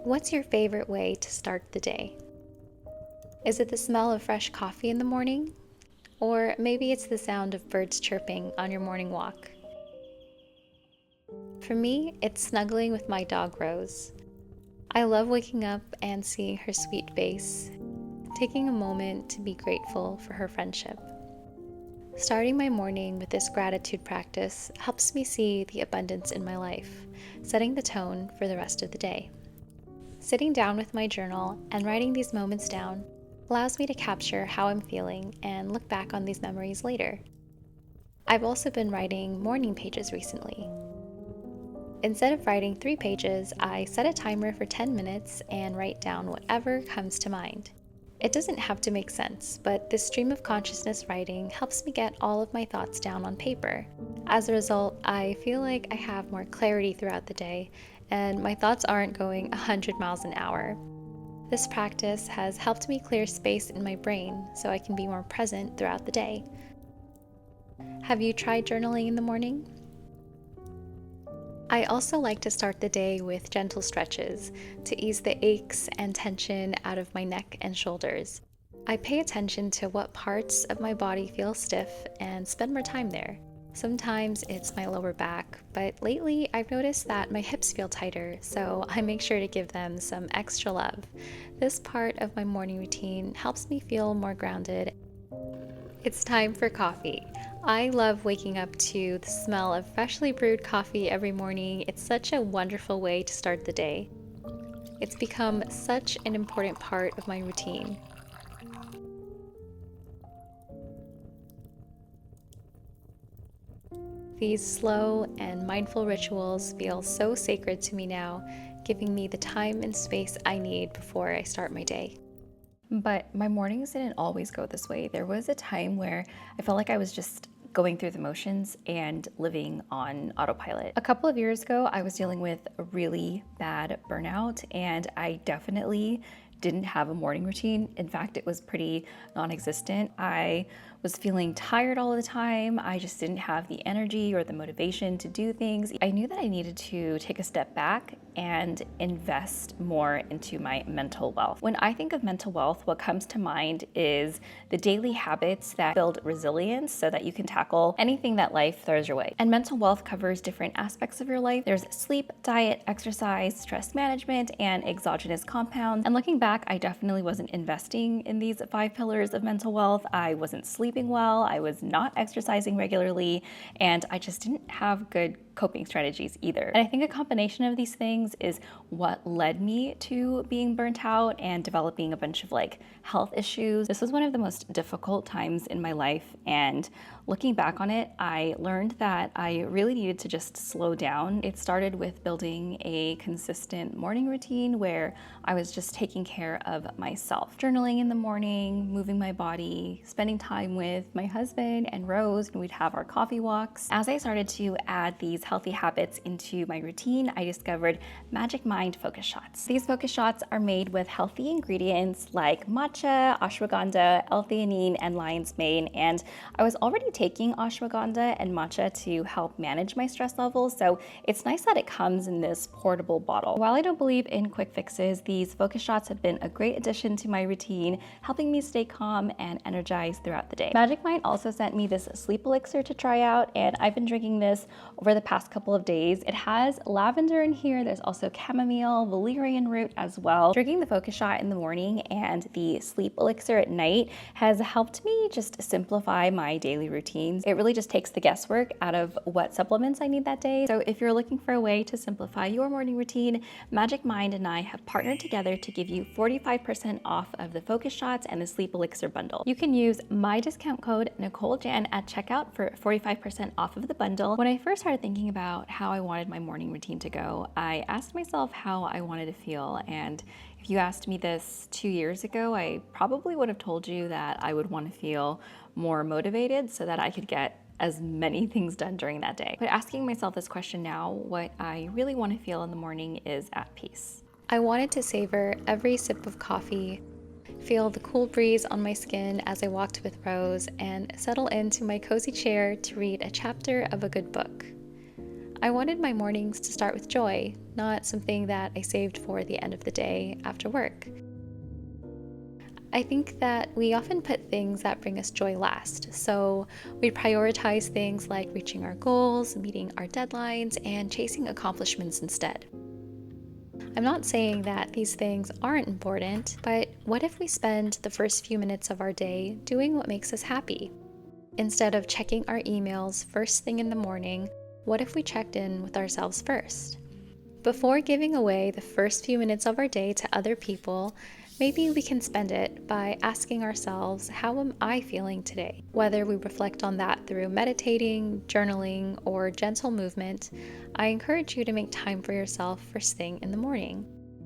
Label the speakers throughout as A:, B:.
A: What's your favorite way to start the day? Is it the smell of fresh coffee in the morning? Or maybe it's the sound of birds chirping on your morning walk. For me, it's snuggling with my dog Rose. I love waking up and seeing her sweet face, taking a moment to be grateful for her friendship. Starting my morning with this gratitude practice helps me see the abundance in my life, setting the tone for the rest of the day. Sitting down with my journal and writing these moments down allows me to capture how I'm feeling and look back on these memories later. I've also been writing morning pages recently. Instead of writing 3 pages, I set a timer for 10 minutes and write down whatever comes to mind. It doesn't have to make sense, but this stream of consciousness writing helps me get all of my thoughts down on paper. As a result, I feel like I have more clarity throughout the day, and my thoughts aren't going 100 miles an hour. This practice has helped me clear space in my brain so I can be more present throughout the day. Have you tried journaling in the morning? I also like to start the day with gentle stretches to ease the aches and tension out of my neck and shoulders. I pay attention to what parts of my body feel stiff and spend more time there. Sometimes it's my lower back, but lately I've noticed that my hips feel tighter, so I make sure to give them some extra love. This part of my morning routine helps me feel more grounded. It's time for coffee. I love waking up to the smell of freshly brewed coffee every morning. It's such a wonderful way to start the day. It's become such an important part of my routine. These slow and mindful rituals feel so sacred to me now, giving me the time and space I need before I start my day.
B: But my mornings didn't always go this way. There was a time where I felt like I was just going through the motions and living on autopilot. A couple of years ago, I was dealing with a really bad burnout, and I definitely didn't have a morning routine. In fact, it was pretty non-existent. I was feeling tired all the time. I just didn't have the energy or the motivation to do things. I knew that I needed to take a step back and invest more into my mental wealth. When I think of mental wealth, what comes to mind is the daily habits that build resilience so that you can tackle anything that life throws your way. And mental wealth covers different aspects of your life. There's sleep, diet, exercise, stress management, and exogenous compounds. And looking back, I definitely wasn't investing in these 5 pillars of mental wealth. I wasn't sleeping well, I was not exercising regularly, and I just didn't have good coping strategies either. And I think a combination of these things is what led me to being burnt out and developing a bunch of health issues. This was one of the most difficult times in my life, and looking back on it, I learned that I really needed to just slow down. It started with building a consistent morning routine where I was just taking care of myself. Journaling in the morning, moving my body, spending time with my husband and Rose, and we'd have our coffee walks. As I started to add these healthy habits into my routine, I discovered Magic Mind Focus Shots. These focus shots are made with healthy ingredients like matcha, ashwagandha, L-theanine, and lion's mane, and I was already taking ashwagandha and matcha to help manage my stress levels, so it's nice that it comes in this portable bottle. While I don't believe in quick fixes, these focus shots have been a great addition to my routine, helping me stay calm and energized throughout the day. Magic Mind also sent me this sleep elixir to try out, and I've been drinking this over the past couple of days. It has lavender in here, there's also chamomile, valerian root as well. Drinking the focus shot in the morning and the sleep elixir at night has helped me just simplify my daily routines. It really just takes the guesswork out of what supplements I need that day. So if you're looking for a way to simplify your morning routine, Magic Mind and I have partnered together to give you 45% off of the focus shots and the sleep elixir bundle. You can use my discount code NicoleJan at checkout for 45% off of the bundle. When I first started thinking about how I wanted my morning routine to go, I asked myself how I wanted to feel, and if you asked me this 2 years ago, I probably would have told you that I would want to feel more motivated so that I could get as many things done during that day. But asking myself this question now, what I really want to feel in the morning is at peace.
A: I wanted to savor every sip of coffee, feel the cool breeze on my skin as I walked with Rose, and settle into my cozy chair to read a chapter of a good book. I wanted my mornings to start with joy, not something that I saved for the end of the day after work. I think that we often put things that bring us joy last. So we prioritize things like reaching our goals, meeting our deadlines, and chasing accomplishments instead. I'm not saying that these things aren't important, but what if we spend the first few minutes of our day doing what makes us happy? Instead of checking our emails first thing in the morning, what if we checked in with ourselves first? Before giving away the first few minutes of our day to other people, maybe we can spend it by asking ourselves, how am I feeling today? Whether we reflect on that through meditating, journaling, or gentle movement, I encourage you to make time for yourself first thing in the morning.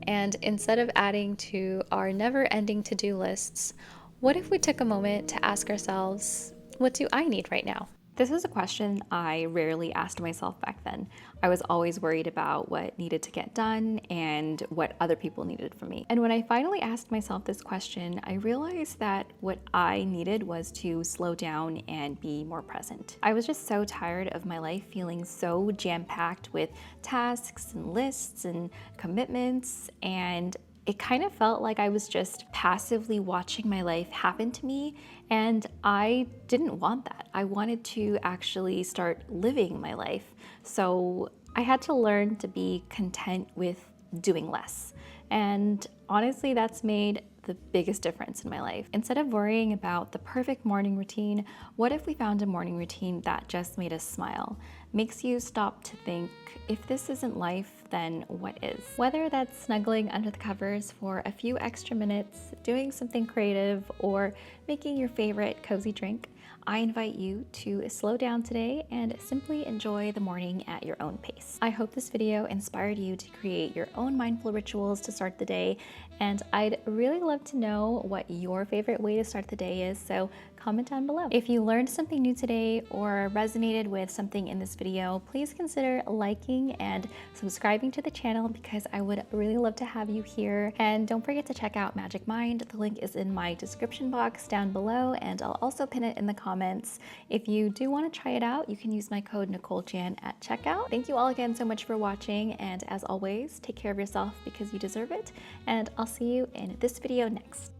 A: And instead of adding to our never ending to do lists, what if we took a moment to ask ourselves, what do I need right now?
B: This was a question I rarely asked myself back then. I was always worried about what needed to get done and what other people needed from me. And when I finally asked myself this question, I realized that what I needed was to slow down and be more present. I was just so tired of my life feeling so jam-packed with tasks and lists and commitments, and it kind of felt like I was just passively watching my life happen to me, and I didn't want that. I wanted to actually start living my life. So I had to learn to be content with doing less. And honestly, that's made the biggest difference in my life. Instead of worrying about the perfect morning routine, what if we found a morning routine that just made us smile? Makes you stop to think, if this isn't life, then what is? Whether that's snuggling under the covers for a few extra minutes, doing something creative, or making your favorite cozy drink, I invite you to slow down today and simply enjoy the morning at your own pace. I hope this video inspired you to create your own mindful rituals to start the day, and I'd really love to know what your favorite way to start the day is, so comment down below. If you learned something new today or resonated with something in this video, please consider liking and subscribing to the channel because I would really love to have you here. And don't forget to check out Magic Mind. The link is in my description box down below, and I'll also pin it in the comments. If you do want to try it out, you can use my code NicoleJan at checkout. Thank you all again so much for watching, and as always, take care of yourself because you deserve it, and I'll see you in this video next.